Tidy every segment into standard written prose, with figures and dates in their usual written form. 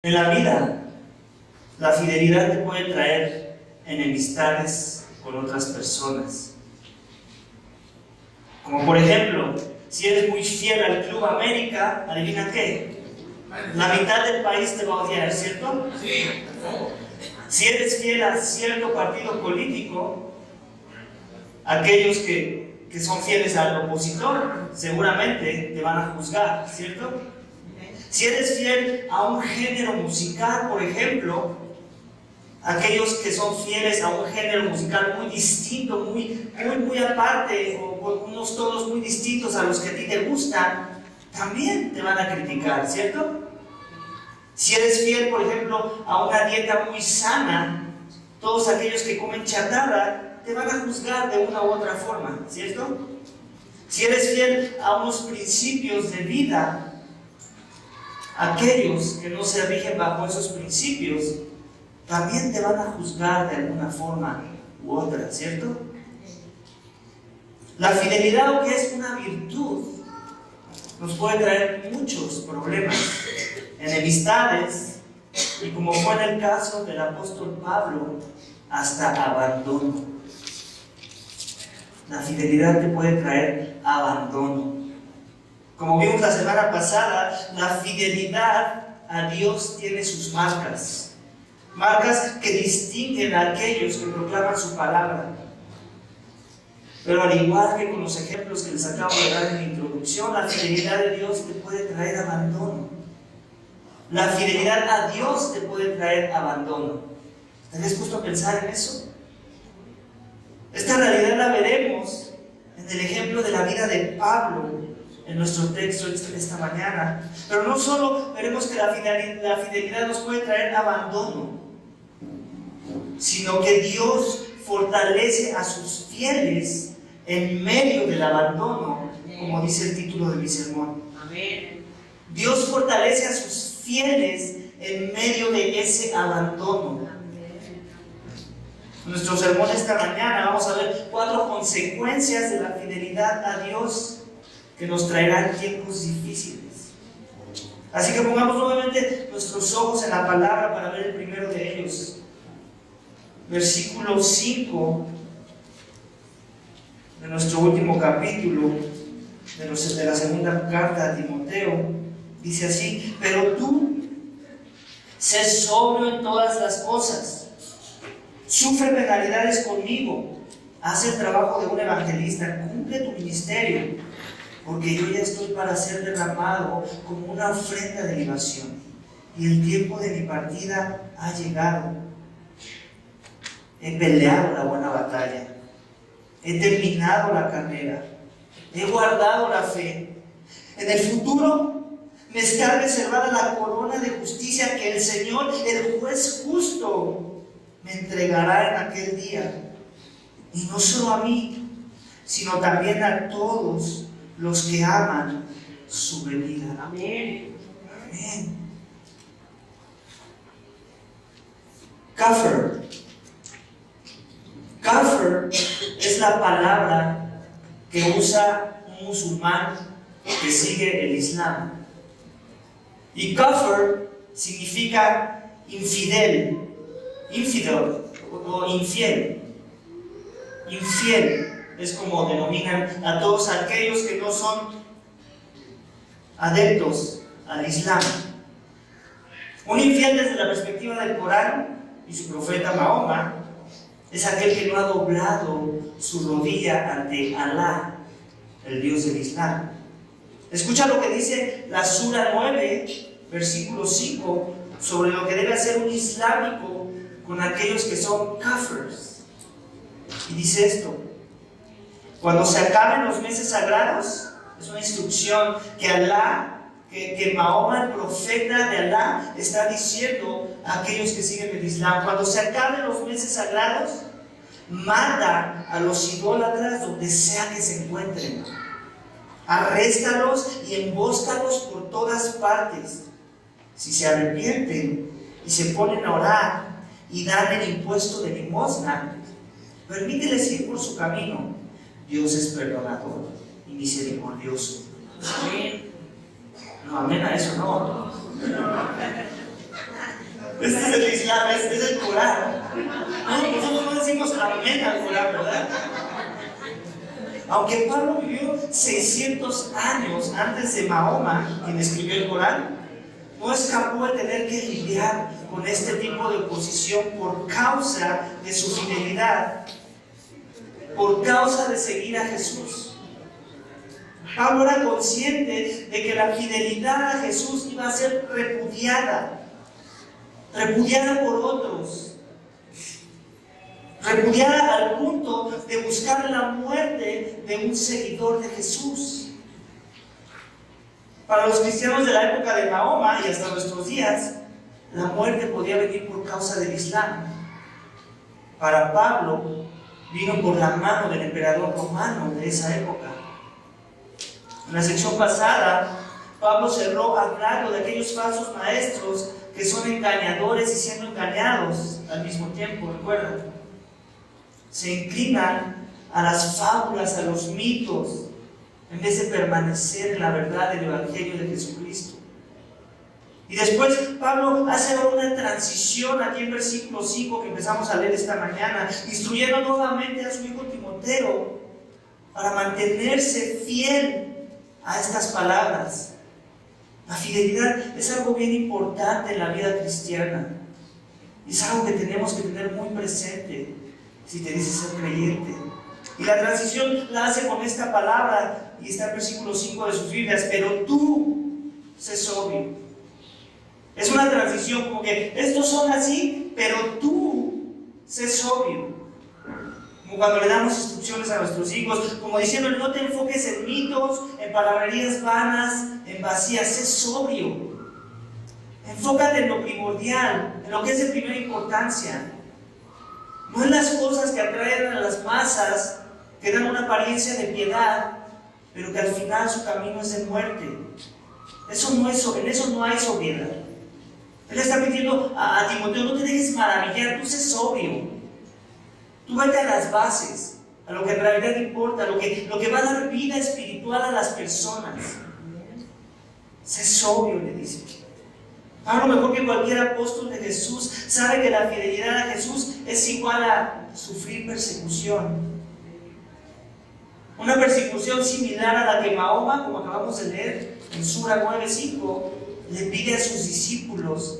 En la vida, la fidelidad te puede traer enemistades con otras personas. Como por ejemplo, si eres muy fiel al Club América, adivina qué, la mitad del país te va a odiar, ¿cierto? Sí. Si eres fiel a cierto partido político, aquellos que son fieles al opositor seguramente te van a juzgar, ¿cierto? Si eres fiel a un género musical, por ejemplo, aquellos que son fieles a un género musical muy distinto, muy aparte, o con unos tonos muy distintos a los que a ti te gustan, también te van a criticar, ¿cierto? Si eres fiel, por ejemplo, a una dieta muy sana, todos aquellos que comen chatarra te van a juzgar de una u otra forma, ¿cierto? Si eres fiel a unos principios de vida, aquellos que no se rigen bajo esos principios también te van a juzgar de alguna forma u otra, ¿cierto? La fidelidad, aunque es una virtud, nos puede traer muchos problemas, enemistades y, como fue en el caso del apóstol Pablo, hasta abandono. La fidelidad te puede traer abandono. Como vimos la semana pasada, la fidelidad a Dios tiene sus marcas. Marcas que distinguen a aquellos que proclaman su palabra. Pero al igual que con los ejemplos que les acabo de dar en la introducción, la fidelidad de Dios te puede traer abandono. La fidelidad a Dios te puede traer abandono. ¿Te has puesto a pensar en eso? Esta realidad la veremos en el ejemplo de la vida de Pablo en nuestro texto esta mañana. Pero no solo veremos que la fidelidad nos puede traer abandono, sino que Dios fortalece a sus fieles en medio del abandono, como dice el título de mi sermón. Amén. Dios fortalece a sus fieles en medio de ese abandono. En nuestro sermón esta mañana vamos a ver 4 consecuencias de la fidelidad a Dios que nos traerán tiempos difíciles. Así que pongamos nuevamente nuestros ojos en la palabra para ver el primero de ellos. Versículo 5 de nuestro último capítulo de la segunda carta a Timoteo, dice así: pero tú, sé sobrio en todas las cosas, sufre penalidades conmigo, haz el trabajo de un evangelista, cumple tu ministerio, porque yo ya estoy para ser derramado como una ofrenda de libación, y el tiempo de mi partida ha llegado. He peleado la buena batalla, he terminado la carrera, he guardado la fe. En el futuro me está reservada la corona de justicia que el Señor, el juez justo, me entregará en aquel día. Y no solo a mí, sino también a todos los que aman su venida. Amén. Amén. Kafir. Kafir es la palabra que usa un musulmán que sigue el Islam. Y kafir significa infidel o infiel. Infiel es como denominan a todos aquellos que no son adeptos al Islam. Un infiel, desde la perspectiva del Corán y su profeta Mahoma, es aquel que no ha doblado su rodilla ante Alá, el Dios del Islam. Escucha lo que dice la Sura 9, versículo 5, sobre lo que debe hacer un islámico con aquellos que son kafirs. Y dice esto: cuando se acaben los meses sagrados, es una instrucción que Alá, que Mahoma, el profeta de Alá, está diciendo a aquellos que siguen el Islam. Cuando se acaben los meses sagrados, mata a los idólatras donde sea que se encuentren. Arréstalos y embóscalos por todas partes. Si se arrepienten y se ponen a orar y dan el impuesto de limosna, permíteles ir por su camino. Dios es perdonador y misericordioso. Amén. No, amén a eso no. Este es el Islam, este es el Corán. No, nosotros no decimos amén al Corán, ¿verdad? Aunque Pablo vivió 600 años antes de Mahoma, quien escribió el Corán, no escapó de tener que lidiar con este tipo de oposición por causa de su fidelidad, por causa de seguir a Jesús. Pablo era consciente de que la fidelidad a Jesús iba a ser repudiada por otros, repudiada al punto de buscar la muerte de un seguidor de Jesús. Para los cristianos de la época de Mahoma y hasta nuestros días, la muerte podía venir por causa del Islam. Para Pablo, vino por la mano del emperador romano de esa época. En la sección pasada, Pablo cerró hablando de aquellos falsos maestros que son engañadores y siendo engañados al mismo tiempo, ¿recuerdan? Se inclinan a las fábulas, a los mitos, en vez de permanecer en la verdad del Evangelio de Jesucristo. Y después Pablo hace una transición aquí en versículo 5 que empezamos a leer esta mañana, instruyendo nuevamente a su hijo Timoteo para mantenerse fiel a estas palabras. La fidelidad es algo bien importante en la vida cristiana. Es algo que tenemos que tener muy presente si te dices ser creyente. Y la transición la hace con esta palabra, y está en versículo 5 de sus Biblias: pero tú sé sobrio. Es una transición como que estos son así, pero tú sé sobrio. Como cuando le damos instrucciones a nuestros hijos, como diciendo: no te enfoques en mitos, en palabrerías vanas, en vacías, sé sobrio. Enfócate en lo primordial, en lo que es de primera importancia. No en las cosas que atraen a las masas, que dan una apariencia de piedad, pero que al final su camino es de muerte. En eso no hay sobriedad. Él está pidiendo a Timoteo: no te dejes maravillar, tú sé sobrio. Tú vete a las bases, a lo que en realidad importa, lo que va a dar vida espiritual a las personas. Sé sobrio, le dice. Pablo, mejor que cualquier apóstol de Jesús, sabe que la fidelidad a Jesús es igual a sufrir persecución. Una persecución similar a la que Mahoma, como acabamos de leer en Sura 9:5, le pide a sus discípulos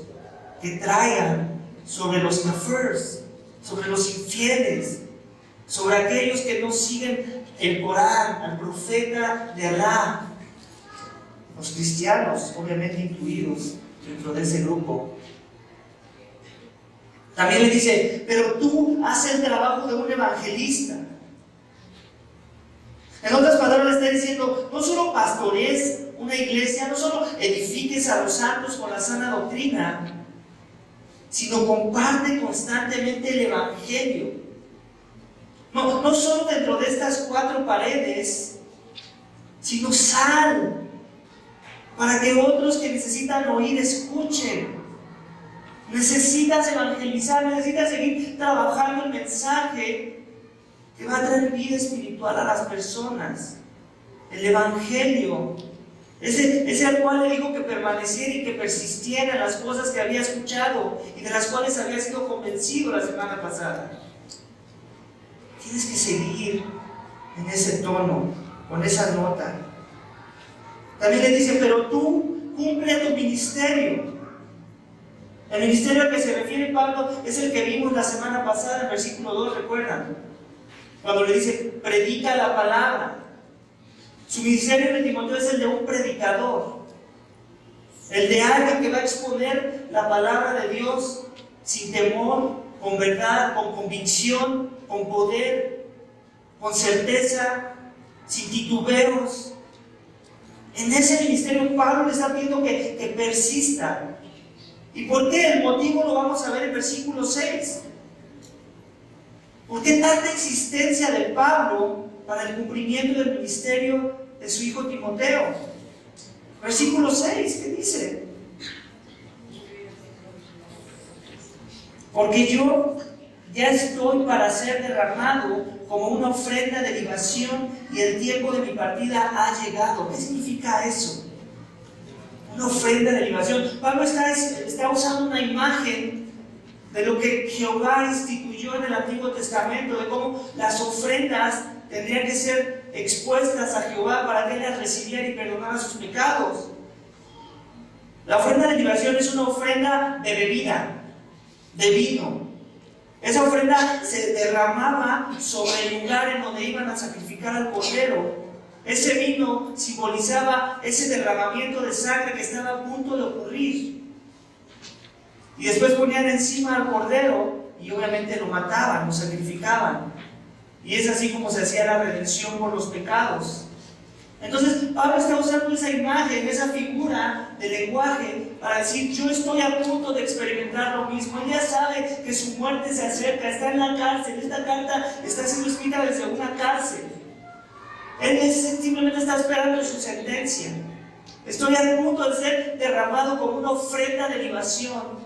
que traigan sobre los kafirs, sobre los infieles, sobre aquellos que no siguen el Corán, al profeta de Alá, los cristianos, obviamente incluidos dentro de ese grupo. También le dice: pero tú haces el trabajo de un evangelista. En otras palabras, le está diciendo: no solo pastorees una iglesia, no solo edifiques a los santos con la sana doctrina, sino comparte constantemente el Evangelio. No solo dentro de estas 4 paredes, sino sal, para que otros que necesitan oír escuchen. Necesitas evangelizar, necesitas seguir trabajando el mensaje que va a traer vida espiritual a las personas. El Evangelio, ese al cual le dijo que permaneciera y que persistiera en las cosas que había escuchado y de las cuales había sido convencido la semana pasada. Tienes que seguir en ese tono, con esa nota. También le dice: pero tú cumple tu ministerio. El ministerio al que se refiere Pablo es el que vimos la semana pasada en versículo 2, ¿recuerdan? Cuando le dice: predica la palabra. Su ministerio de Timoteo es el de un predicador, el de alguien que va a exponer la palabra de Dios sin temor, con verdad, con convicción, con poder, con certeza, sin titubeos. En ese ministerio Pablo le está pidiendo que persista. ¿Y por qué? El motivo lo vamos a ver en versículo 6. ¿Por qué tanta insistencia de Pablo para el cumplimiento del ministerio de su hijo Timoteo? Versículo 6, ¿qué dice? Porque yo ya estoy para ser derramado como una ofrenda de libación y el tiempo de mi partida ha llegado. ¿Qué significa eso? una ofrenda de libación. Pablo está usando una imagen de lo que Jehová instituyó en el Antiguo Testamento, de cómo las ofrendas tendrían que ser expuestas a Jehová para que Él las recibiera y perdonara sus pecados. La ofrenda de libación es una ofrenda de bebida, de vino. Esa ofrenda se derramaba sobre el lugar en donde iban a sacrificar al cordero. Ese vino simbolizaba ese derramamiento de sangre que estaba a punto de ocurrir. Y después ponían encima al cordero y obviamente lo mataban, lo sacrificaban. Y es así como se hacía la redención por los pecados. Entonces Pablo está usando esa imagen, esa figura de lenguaje para decir: yo estoy a punto de experimentar lo mismo. Él ya sabe que su muerte se acerca, está en la cárcel. Esta carta está siendo escrita desde una cárcel. Él simplemente está esperando su sentencia. Estoy a punto de ser derramado como una ofrenda de libación.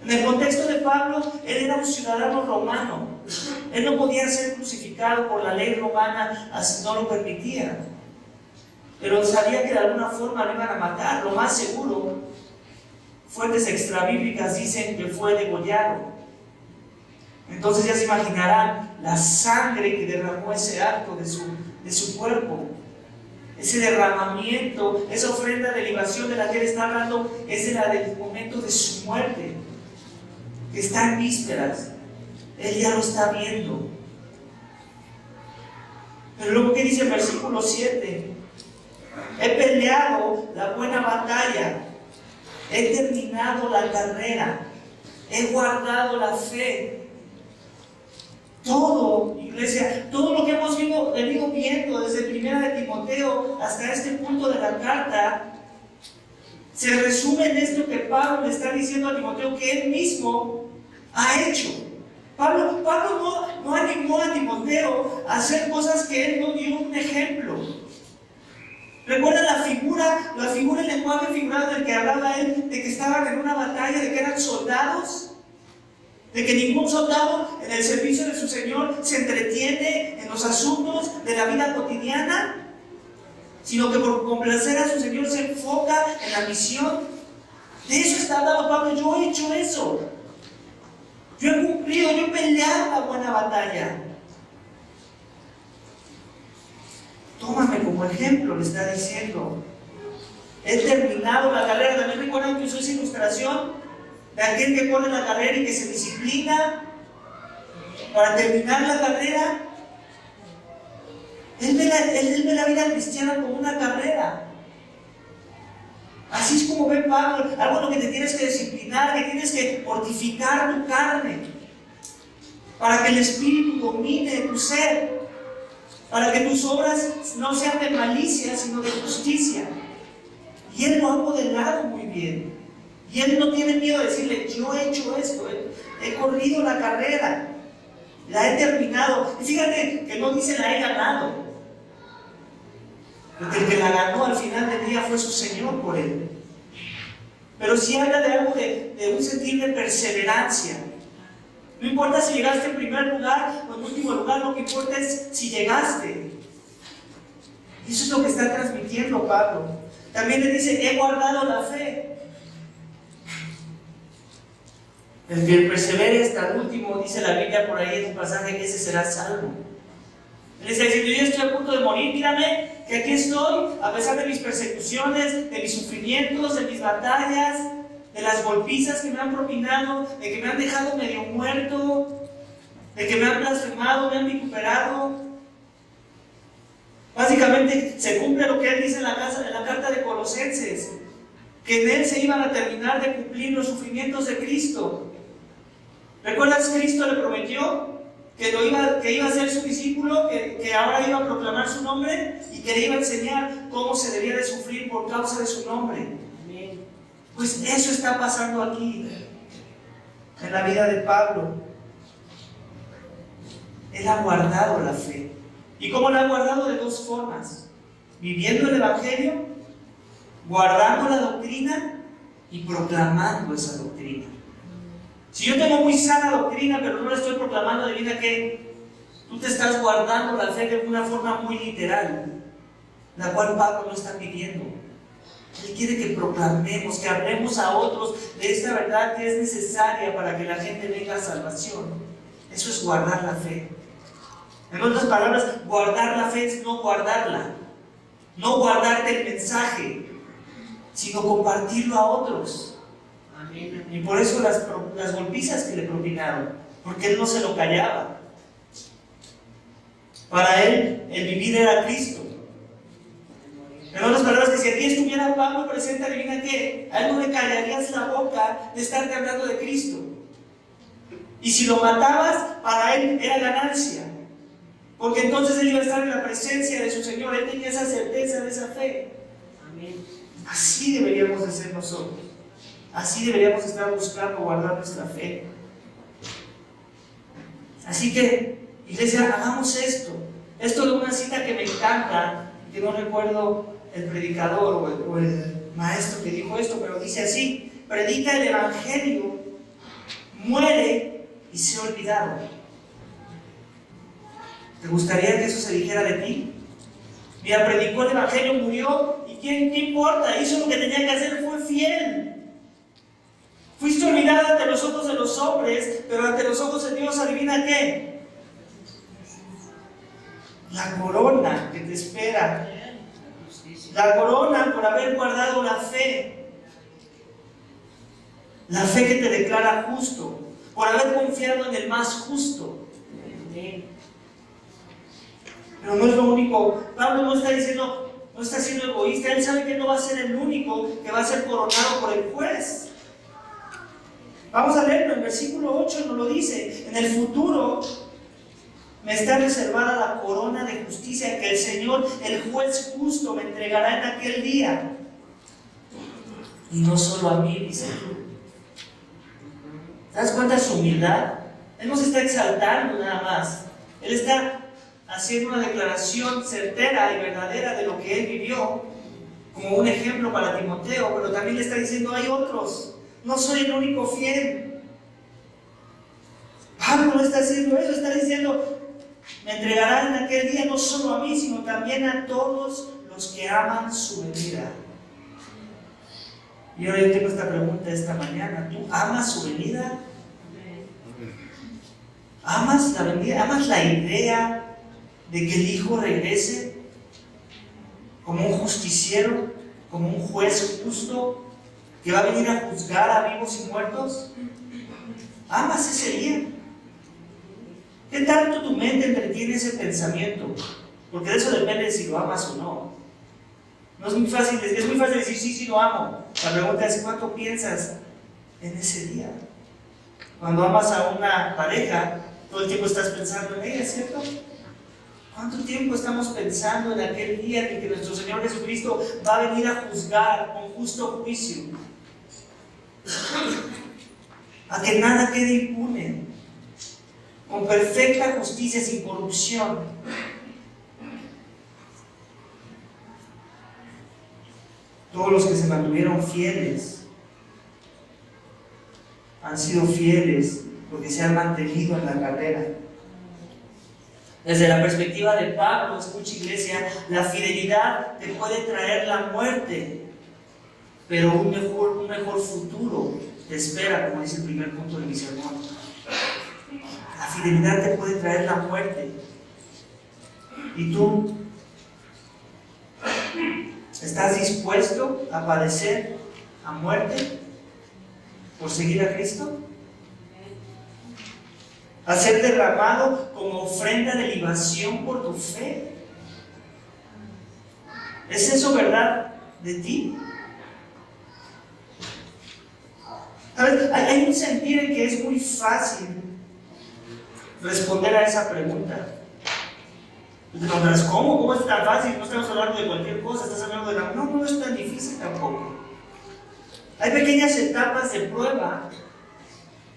En el contexto de Pablo, él era un ciudadano romano. Él no podía ser crucificado por la ley romana, así no lo permitía. Pero sabía que de alguna forma lo iban a matar. Lo más seguro, fuentes extrabíblicas dicen que fue degollado. Entonces ya se imaginarán la sangre que derramó ese acto de su cuerpo. Ese derramamiento, esa ofrenda de libación de la que él está hablando, es de la del momento de su muerte, que está en vísperas. Él ya lo está viendo. Pero luego, ¿qué dice el versículo 7? He peleado la buena batalla, he terminado la carrera, he guardado la fe. Todo, iglesia, todo lo que hemos venido viendo desde 1 de Timoteo hasta este punto de la carta, se resume en esto que Pablo le está diciendo a Timoteo que él mismo ha hecho. Pablo no animó a Timoteo a hacer cosas que él no dio un ejemplo. ¿Recuerdan la figura, el lenguaje figurado del que hablaba él, de que estaban en una batalla, de que eran soldados? De que ningún soldado en el servicio de su Señor se entretiene en los asuntos de la vida cotidiana, sino que por complacer a su Señor se enfoca en la misión. De eso está hablando Pablo. Yo he hecho eso. Yo he cumplido, yo he peleado la buena batalla. Tómame como ejemplo, le está diciendo. He terminado la carrera. También recuerdan que usó esa ilustración de aquel que corre la carrera y que se disciplina para terminar la carrera. Él ve la vida cristiana como una carrera. Así es como ve Pablo, algo en lo que te tienes que disciplinar, que tienes que mortificar tu carne, para que el Espíritu domine tu ser, para que tus obras no sean de malicia, sino de justicia. Y él lo ha modelado muy bien. Y él no tiene miedo de decirle: yo he hecho esto, he corrido la carrera, la he terminado. Y fíjate que no dice la he ganado, porque el que la ganó al final del día fue su Señor por él. Pero sí habla de algo de un sentir de perseverancia. No importa si llegaste en primer lugar o en último lugar, lo que importa es si llegaste. Y eso es lo que está transmitiendo Pablo. También le dice: he guardado la fe. El que persevere hasta el último, dice la Biblia por ahí en un pasaje, ese será salvo. Él está diciendo: yo ya estoy a punto de morir, mírame, que aquí estoy, a pesar de mis persecuciones, de mis sufrimientos, de mis batallas, de las golpizas que me han propinado, de que me han dejado medio muerto, de que me han blasfemado, me han vituperado. Básicamente se cumple lo que él dice en la carta de Colosenses, que en él se iban a terminar de cumplir los sufrimientos de Cristo. ¿Recuerdas? Cristo le prometió que iba a ser su discípulo, que ahora iba a proclamar su nombre y que le iba a enseñar cómo se debía de sufrir por causa de su nombre. Pues eso está pasando aquí, en la vida de Pablo. Él ha guardado la fe. ¿Y cómo la ha guardado? De dos formas: viviendo el Evangelio, guardando la doctrina y proclamando esa doctrina. Si yo tengo muy sana doctrina, pero no la estoy proclamando, adivina qué, tú te estás guardando la fe de una forma muy literal, la cual Pablo no está pidiendo. Él quiere que proclamemos, que hablemos a otros de esta verdad que es necesaria para que la gente venga a salvación. Eso es guardar la fe. En otras palabras, guardar la fe es no guardarla. No guardarte el mensaje, sino compartirlo a otros. Amén. Y por eso las golpizas que le propinaron, porque él no se lo callaba. Para él, el vivir era Cristo. En otras palabras, que si aquí estuviera Pablo presente, adivina qué, a él no le callarías la boca de estarte hablando de Cristo. Y si lo matabas, para él era ganancia. Porque entonces él iba a estar en la presencia de su Señor. Él tenía esa certeza de esa fe. Amén. Así deberíamos de ser nosotros. Así deberíamos estar buscando guardar nuestra fe. Así que, iglesia, hagamos esto. Esto de una cita que me encanta, que no recuerdo el predicador o el maestro que dijo esto, pero dice así: predica el Evangelio, muere y sea olvidado. ¿Te gustaría que eso se dijera de ti? Mira, predicó el Evangelio, murió, ¿y qué importa? Hizo lo que tenía que hacer, fue fiel. Fuiste olvidado ante los ojos de los hombres, pero ante los ojos de Dios, ¿adivina qué? La corona que te espera. La corona por haber guardado la fe. La fe que te declara justo, por haber confiado en el más justo. Pero no es lo único. Pablo no está diciendo, no está siendo egoísta. Él sabe que no va a ser el único que va a ser coronado por el juez. Vamos a leerlo, en versículo 8 nos lo dice: en el futuro me está reservada la corona de justicia que el Señor, el juez justo, me entregará en aquel día. Y no solo a mí, dice. ¿Te das cuenta de su humildad? Él no se está exaltando nada más. Él está haciendo una declaración certera y verdadera de lo que él vivió, como un ejemplo para Timoteo, pero también le está diciendo: hay otros, no soy el único fiel. Pablo no está haciendo eso, está diciendo: me entregarán en aquel día no solo a mí, sino también a todos los que aman su venida. Y ahora yo tengo esta pregunta esta mañana: ¿tú amas su venida? ¿Amas la venida? ¿Amas la idea de que el Hijo regrese como un justiciero, como un juez justo, que va a venir a juzgar a vivos y muertos? ¿Amas ese día? ¿Qué tanto tu mente entretiene ese pensamiento? Porque de eso depende si lo amas o no. No es muy fácil decir sí lo amo. La pregunta es: ¿cuánto piensas en ese día? Cuando amas a una pareja, todo el tiempo estás pensando en ella, ¿cierto? ¿Cuánto tiempo estamos pensando en aquel día en que nuestro Señor Jesucristo va a venir a juzgar con justo juicio? A que nada quede impune, con perfecta justicia, sin corrupción. Todos los que se mantuvieron fieles han sido fieles porque se han mantenido en la carrera. Desde la perspectiva de Pablo, escucha, iglesia, la fidelidad te puede traer la muerte, pero un mejor futuro te espera, como dice el primer punto de mi sermón. La fidelidad te puede traer la muerte. ¿Y tú estás dispuesto a padecer a muerte por seguir a Cristo? A ser derramado como ofrenda de libación por tu fe. ¿Es eso verdad de ti? ¿Sabes? Hay un sentir en que es muy fácil responder a esa pregunta. Te preguntarás: ¿cómo? ¿Cómo es tan fácil? No estamos hablando de cualquier cosa, estás hablando de la... No es tan difícil tampoco. Hay pequeñas etapas de prueba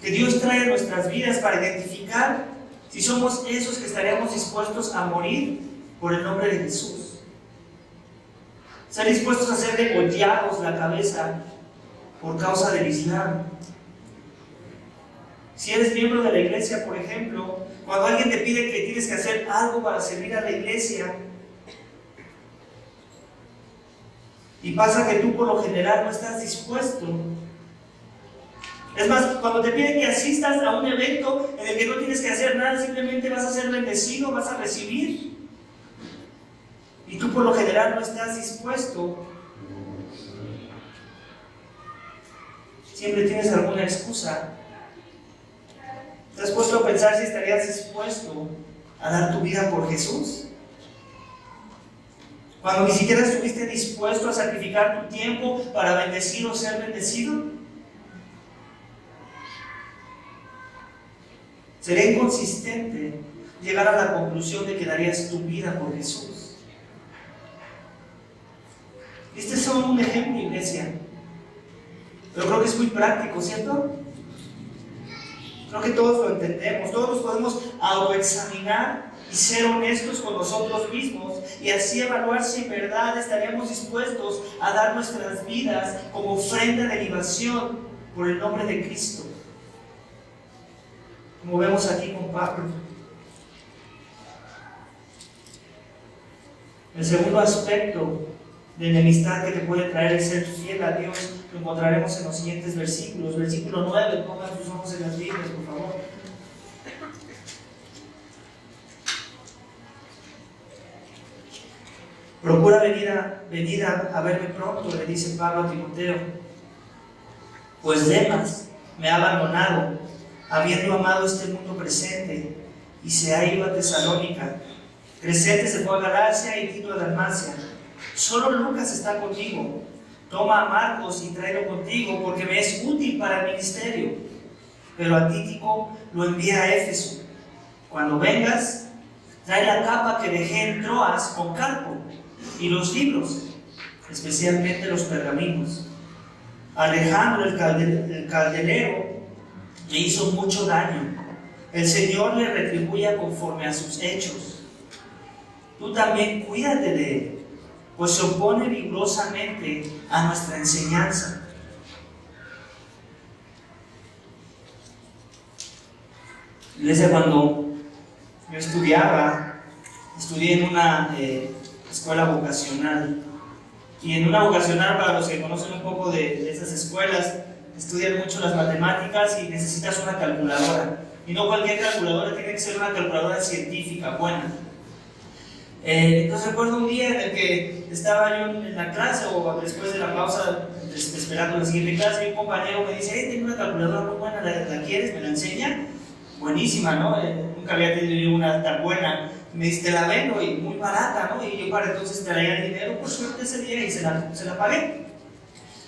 que Dios trae a nuestras vidas para identificar si somos esos que estaríamos dispuestos a morir por el nombre de Jesús. Estar dispuestos a ser degollados la cabeza por causa del Islam. Si eres miembro de la iglesia, por ejemplo, cuando alguien te pide que tienes que hacer algo para servir a la iglesia, Y pasa que tú por lo general no estás dispuesto. Es más, cuando te piden que asistas a un evento en el que no tienes que hacer nada, simplemente vas a ser bendecido, vas a recibir. Y tú por lo general no estás dispuesto. Siempre tienes alguna excusa. ¿Te has puesto a pensar si estarías dispuesto a dar tu vida por Jesús? Cuando ni siquiera estuviste dispuesto a sacrificar tu tiempo para bendecir o ser bendecido. Sería inconsistente llegar a la conclusión de que darías tu vida por Jesús. Este es solo un ejemplo, iglesia. Pero creo que es muy práctico, ¿cierto? Creo que todos lo entendemos. Todos nos podemos autoexaminar y ser honestos con nosotros mismos y así evaluar si en verdad estaríamos dispuestos a dar nuestras vidas como ofrenda de libación por el nombre de Cristo. Como vemos aquí con Pablo. El segundo aspecto de enemistad que te puede traer es ser fiel a Dios. Lo encontraremos en los siguientes versículos. Versículo 9, pongan sus ojos en las Biblias, por favor. Procura venir a verme pronto, le dice Pablo a Timoteo, pues Demas me ha abandonado, habiendo amado este mundo presente, y se ha ido a Tesalónica. Crescente se fue a Galacia y Tito a Dalmacia. Solo Lucas está contigo. Toma a Marcos y tráelo contigo, porque me es útil para el ministerio. Pero a Tíquico lo envía a Éfeso. Cuando vengas, trae la capa que dejé en Troas con Carpo, y los libros, especialmente los pergaminos. Alejandro, el calderero, le hizo mucho daño. El Señor le retribuya conforme a sus hechos. Tú también cuídate de él, pues se opone vigorosamente a nuestra enseñanza. Iglesia, cuando yo estudié en una escuela vocacional. Y en una vocacional, para los que conocen un poco de esas escuelas, estudian mucho las matemáticas y necesitas una calculadora. Y no cualquier calculadora, tiene que ser una calculadora científica, buena. Entonces recuerdo un día en el que estaba yo en la clase o después de la pausa esperando la siguiente clase, y un compañero me dice: tengo una calculadora muy buena, ¿la quieres? ¿Me la enseña? Buenísima, ¿no? Nunca había tenido una tan buena. Me dice: te la vendo, y muy barata, ¿no? Y yo para entonces traía el dinero, por suerte, ese día, y se la pagué.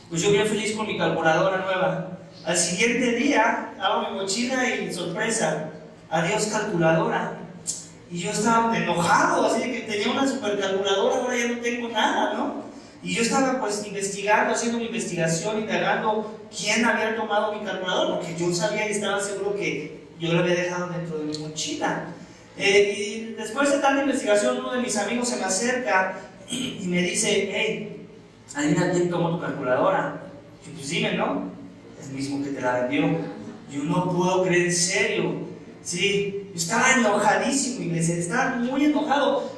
Pues yo bien feliz con mi calculadora nueva. Al siguiente día abro mi mochila y sorpresa, adiós calculadora. Y yo estaba enojado, así de que tenía una supercalculadora, ahora ya no tengo nada, ¿no? Y yo estaba pues investigando, haciendo mi investigación, indagando quién había tomado mi calculadora, porque yo sabía y estaba seguro que yo lo había dejado dentro de mi mochila. Y después de tanta investigación, uno de mis amigos se me acerca y me dice: hey, adivina quién tomó tu calculadora. Y pues dime, ¿no? El mismo que te la vendió. Yo no puedo creer, en serio. Sí, yo estaba enojadísimo, iglesia, estaba muy enojado.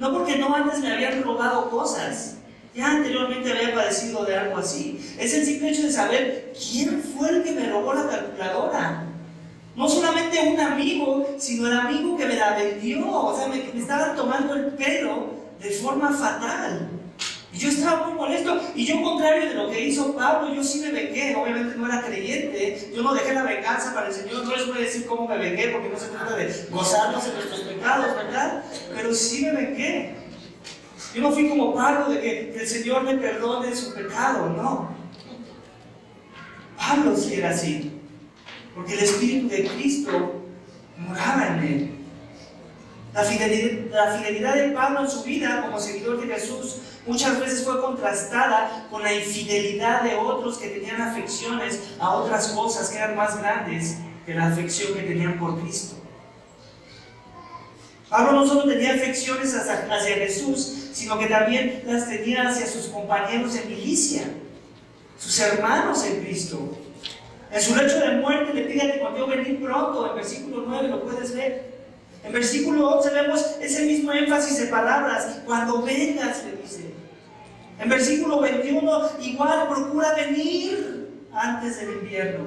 No porque no antes me habían robado cosas, ya anteriormente había padecido de algo así. Es el simple hecho de saber quién fue el que me robó la calculadora. No solamente un amigo, sino el amigo que me la vendió. O sea, me estaban tomando el pelo de forma fatal. Y yo estaba muy molesto. Y yo, contrario de lo que hizo Pablo, yo sí me vengué. Obviamente no era creyente. Yo no dejé la venganza para el Señor. No les voy a decir cómo me vengué, porque no se trata de gozarnos en nuestros pecados, ¿verdad? Pero sí me vengué. Yo no fui como Pablo, de que el Señor me perdone su pecado, no. Pablo sí era así, porque el Espíritu de Cristo moraba en él. La fidelidad de Pablo en su vida como seguidor de Jesús muchas veces fue contrastada con la infidelidad de otros que tenían afecciones a otras cosas que eran más grandes que la afección que tenían por Cristo. Pablo no solo tenía afecciones hacia Jesús, sino que también las tenía hacia sus compañeros de milicia, sus hermanos en Cristo. En su lecho de muerte le pide a Timoteo venir pronto. En versículo 9 lo puedes ver. En versículo 11 vemos ese mismo énfasis de palabras. Cuando vengas, le dice. En versículo 21, igual procura venir antes del invierno.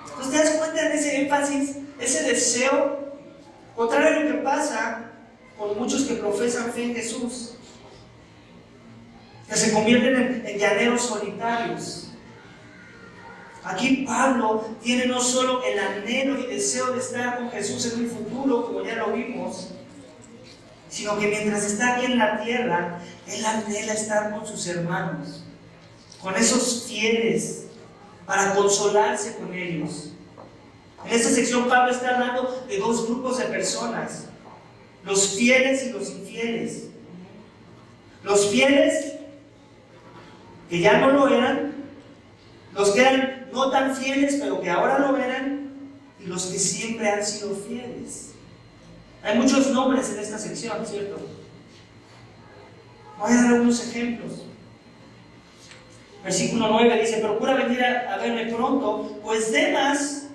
Entonces, ¿te das cuenta de ese énfasis, ese deseo? Contrario a lo que pasa con muchos que profesan fe en Jesús, que se convierten en llaneros solitarios. Aquí Pablo tiene no solo el anhelo y deseo de estar con Jesús en un futuro, como ya lo vimos, sino que mientras está aquí en la tierra, él anhela estar con sus hermanos, con esos fieles, para consolarse con ellos. En esta sección Pablo está hablando de dos grupos de personas: los fieles y los infieles. Los fieles, que ya no lo eran, los que eran no tan fieles, pero que ahora lo eran, y los que siempre han sido fieles. Hay muchos nombres en esta sección, ¿cierto? Voy a dar algunos ejemplos. Versículo 9 dice: procura venir a verme pronto, pues Demas,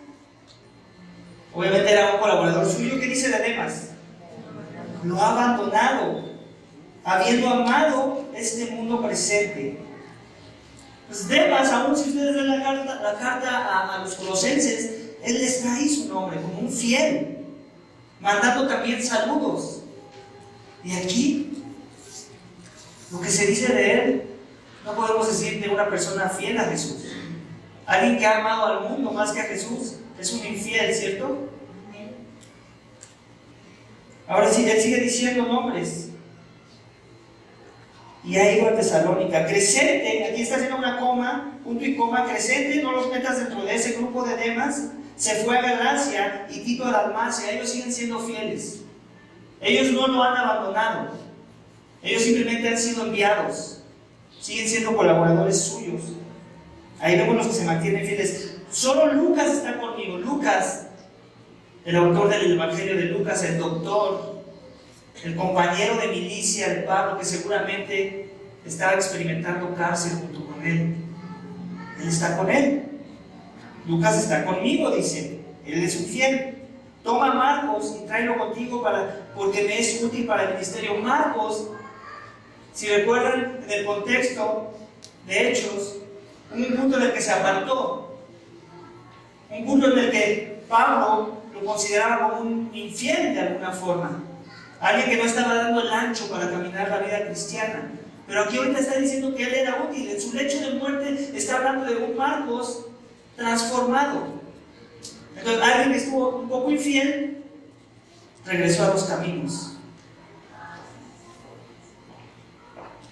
obviamente era un colaborador suyo. ¿Qué dice de Demas? Lo ha abandonado, habiendo amado este mundo presente. Pues Demas, aún si ustedes ven la carta a los colosenses, él les trae ahí su nombre como un fiel, mandando también saludos. Y aquí, lo que se dice de él, no podemos decir de una persona fiel a Jesús. Alguien que ha amado al mundo más que a Jesús es un infiel, ¿cierto? Ahora sí, él sigue diciendo nombres. Y ahí va a Tesalónica. Crescente, aquí está haciendo una coma, punto y coma. Crescente, no los metas dentro de ese grupo de Demas. Se fue a Galacia y Tito a Dalmacia. Ellos siguen siendo fieles. Ellos no lo han abandonado. Ellos simplemente han sido enviados. Siguen siendo colaboradores suyos. Ahí vemos los que se mantienen fieles. Solo Lucas está conmigo. Lucas, el autor del Evangelio de Lucas, el doctor, el compañero de milicia de Pablo, que seguramente estaba experimentando cárcel junto con él. Él está con él. Lucas está conmigo, dice. Él es un fiel. Toma a Marcos y tráelo contigo porque me es útil para el ministerio. Marcos, si recuerdan en el contexto de Hechos, un punto en el que se apartó, un punto en el que Pablo lo consideraba como un infiel de alguna forma, alguien que no estaba dando el ancho para caminar la vida cristiana. Pero aquí ahorita está diciendo que él era útil. En su lecho de muerte está hablando de un Marcos transformado. Entonces, alguien que estuvo un poco infiel regresó a los caminos.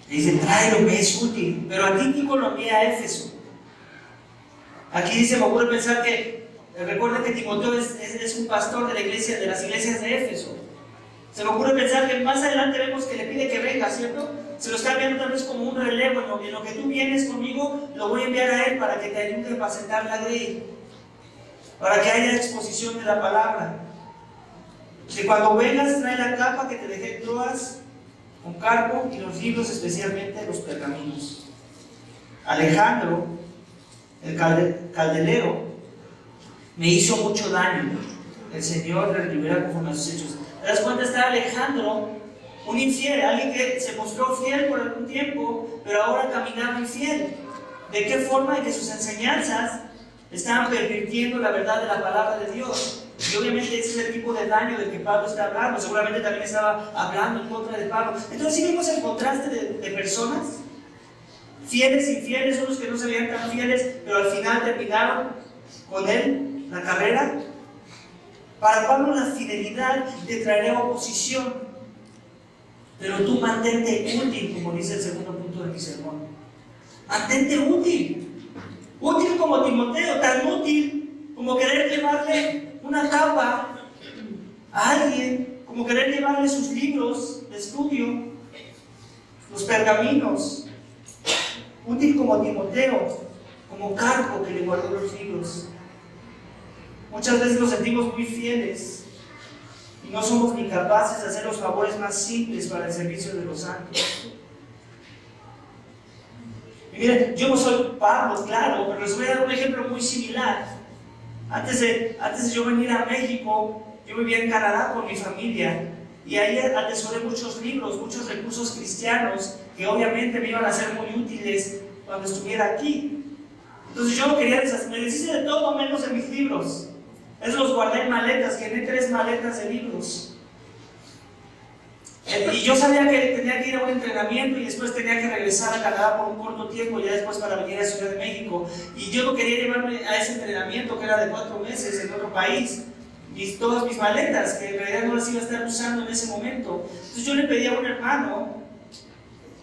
Y dice: tráelo, me es útil. Pero a Tíquico lo envía a Éfeso. Aquí dice: me ocurre pensar que, recuerden que Timoteo es un pastor de las iglesias de Éfeso. Se me ocurre pensar que más adelante vemos que le pide que venga, ¿cierto? Se lo está viendo tal vez como un relevo. En lo que tú vienes conmigo, lo voy a enviar a él para que te ayude a apacentar la grey, para que haya exposición de la palabra. Que cuando vengas, trae la capa que te dejé en Troas con Carpo y los libros, especialmente los pergaminos. Alejandro, el caldelero, me hizo mucho daño. El Señor le libera conforme a sus hechos. ¿Te das cuenta? Está Alejandro, un infiel, alguien que se mostró fiel por algún tiempo, pero ahora caminaba infiel. ¿De qué forma? En que sus enseñanzas estaban pervirtiendo la verdad de la palabra de Dios. Y obviamente ese es el tipo de daño del que Pablo está hablando. Seguramente también estaba hablando en contra de Pablo. Entonces, ¿sí vemos el contraste de personas? Fieles, infieles, unos que no se veían tan fieles, pero al final terminaron con él la carrera. Para Pablo la fidelidad te traerá oposición, pero tú mantente útil, como dice el segundo punto de mi sermón. Mantente útil. Útil como Timoteo, tan útil como querer llevarle una capa a alguien, como querer llevarle sus libros de estudio, los pergaminos. Útil como Timoteo, como Carpo que le guardó los libros. Muchas veces nos sentimos muy fieles y no somos ni capaces de hacer los favores más simples para el servicio de los santos. Y miren, yo no soy Pablo, claro, pero les voy a dar un ejemplo muy similar. Antes de yo venir a México, yo vivía en Canadá con mi familia y ahí atesoré muchos libros, muchos recursos cristianos que obviamente me iban a ser muy útiles cuando estuviera aquí. Entonces yo quería me deshice de todo menos de mis libros. Esos los guardé en maletas, llené 3 maletas de libros. Y yo sabía que tenía que ir a un entrenamiento y después tenía que regresar a Canadá por un corto tiempo, ya después para venir a Ciudad de México. Y yo no quería llevarme a ese entrenamiento que era de 4 meses en otro país. Todas mis maletas, que en realidad no las iba a estar usando en ese momento. Entonces yo le pedí a un hermano,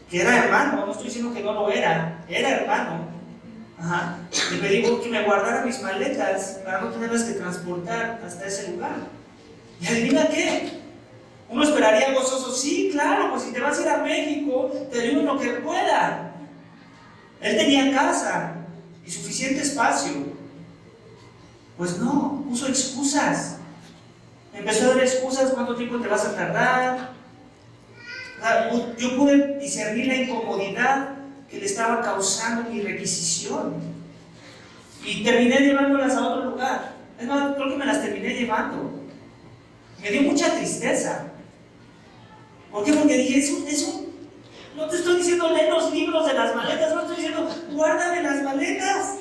que era hermano, no estoy diciendo que no lo era hermano. Le pedí que me guardara mis maletas para no tenerlas que transportar hasta ese lugar. Y adivina qué, uno esperaría gozoso, sí, claro, pues si te vas a ir a México, te ayudo en lo que pueda. Él tenía casa y suficiente espacio. Pues no, puso excusas. Empezó a dar excusas, cuánto tiempo te vas a tardar. Yo pude discernir la incomodidad que le estaba causando mi requisición. Y terminé llevándolas a otro lugar. Es más, creo que me las terminé llevando. Me dio mucha tristeza. ¿Por qué? Porque dije, eso no te estoy diciendo lee los libros de las maletas, no estoy diciendo guárdame las maletas.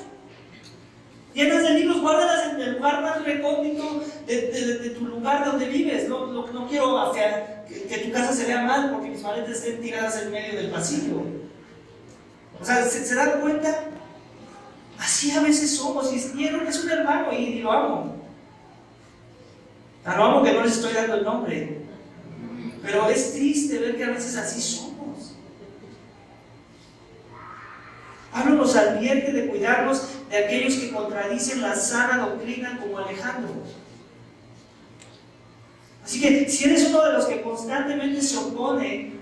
Llenas de libros, guárdalas en el lugar más recóndito de tu lugar donde vives. No quiero que tu casa se vea mal porque mis maletas estén tiradas en medio del pasillo. O sea, ¿se dan cuenta? Así a veces somos, y es un hermano y lo amo. Lo amo que no les estoy dando el nombre. Pero es triste ver que a veces así somos. Pablo nos advierte de cuidarnos de aquellos que contradicen la sana doctrina como Alejandro. Así que si eres uno de los que constantemente se opone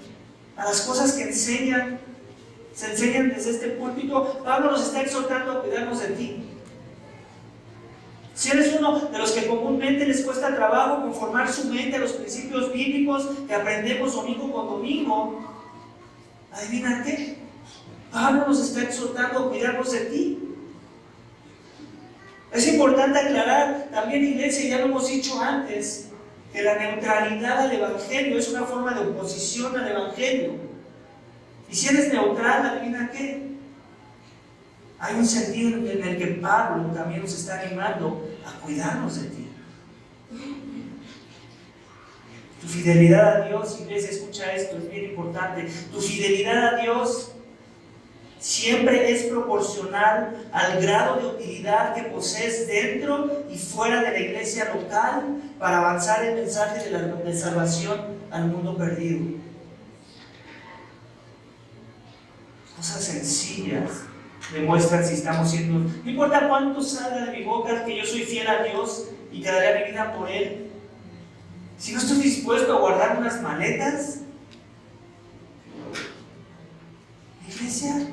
a las cosas que se enseñan desde este púlpito, Pablo nos está exhortando a cuidarnos de ti. Si eres uno de los que comúnmente les cuesta trabajo conformar su mente a los principios bíblicos que aprendemos domingo con domingo, adivina qué, Pablo nos está exhortando a cuidarnos de ti. Es importante aclarar también, iglesia, ya lo hemos dicho antes, que la neutralidad al Evangelio es una forma de oposición al Evangelio. Y si eres neutral, adivina qué, hay un sentido en el que Pablo también nos está animando a cuidarnos de ti. Tu fidelidad a Dios, iglesia, escucha esto, es bien importante. Tu fidelidad a Dios siempre es proporcional al grado de utilidad que posees dentro y fuera de la iglesia local para avanzar el mensaje de salvación al mundo perdido. Cosas sencillas demuestran si estamos siendo... No importa cuánto salga de mi boca que yo soy fiel a Dios y que daré mi vida por Él. Si no estoy dispuesto a guardar unas maletas, iglesia.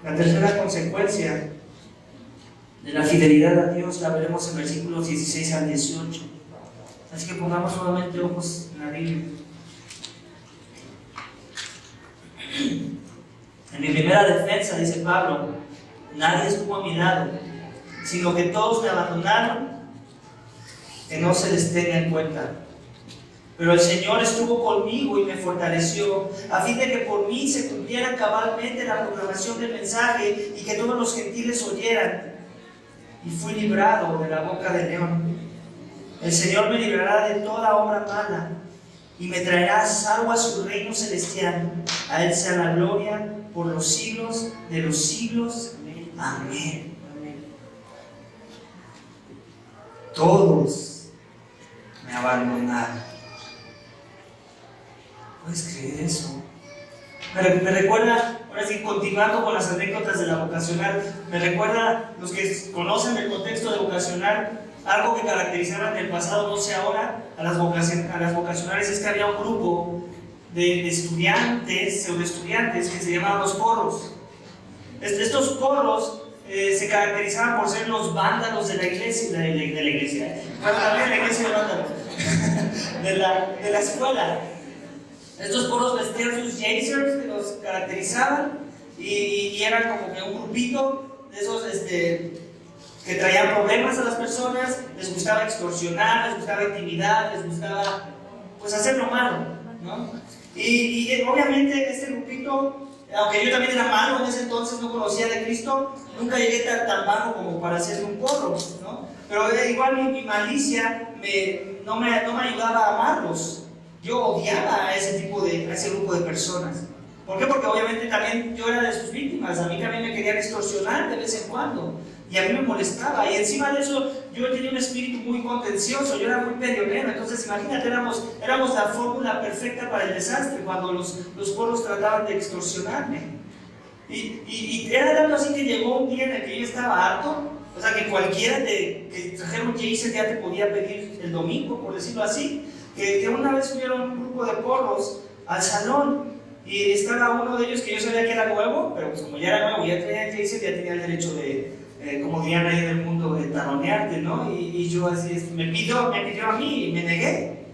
La tercera consecuencia de la fidelidad a Dios la veremos en versículos 16 al 18. Así que pongamos nuevamente ojos en la Biblia. En mi primera defensa, dice Pablo, nadie estuvo a mi lado, sino que todos me abandonaron, que no se les tenga en cuenta. Pero el Señor estuvo conmigo y me fortaleció, a fin de que por mí se cumpliera cabalmente la proclamación del mensaje y que todos los gentiles oyeran. Y fui librado de la boca del león. El Señor me librará de toda obra mala y me traerá salvo a su reino celestial. A Él sea la gloria por los siglos de los siglos. Amén. Todos me abandonaron. ¿Puedes creer eso? Me recuerda, ahora sí, continuando con las anécdotas de la vocacional, me recuerda, los que conocen el contexto de vocacional, algo que caracterizaba en el pasado, no sé ahora, a las vocacionales, es que había un grupo de estudiantes, pseudoestudiantes, que se llamaban los porros. Estos porros se caracterizaban por ser los vándalos de la iglesia, bueno, también la iglesia de vándalos, de la escuela. Estos porros vestían sus jazers que los caracterizaban y eran como que un grupito de esos que traían problemas a las personas les gustaba extorsionar, les gustaba intimidar, les gustaba pues hacer lo malo, ¿no? Y obviamente este grupito, aunque yo también era malo en ese entonces, no conocía de Cristo, nunca llegué tan bajo como para hacerme un porro, ¿no? Pero igual mi malicia no me ayudaba a amarlos. Yo odiaba a ese grupo de personas. ¿Por qué? Porque obviamente también yo era de sus víctimas. A mí también me querían extorsionar de vez en cuando. Y a mí me molestaba. Y encima de eso, yo tenía un espíritu muy contencioso. Yo era muy peleonero. Entonces, imagínate, éramos la fórmula perfecta para el desastre cuando los porros trataban de extorsionarme. Y era tanto así que llegó un día en el que yo estaba harto. O sea, que cualquiera que trajera un Jason ya te podía pedir el domingo, por decirlo así. Que una vez subieron un grupo de porros al salón. Y estaba uno de ellos que yo sabía que era nuevo, pero pues como ya era nuevo, ya tenía el Jason, ya tenía el derecho de, como dirían ahí en el mundo, de talonearte, ¿no? Y yo así, me pidió a mí y me negué.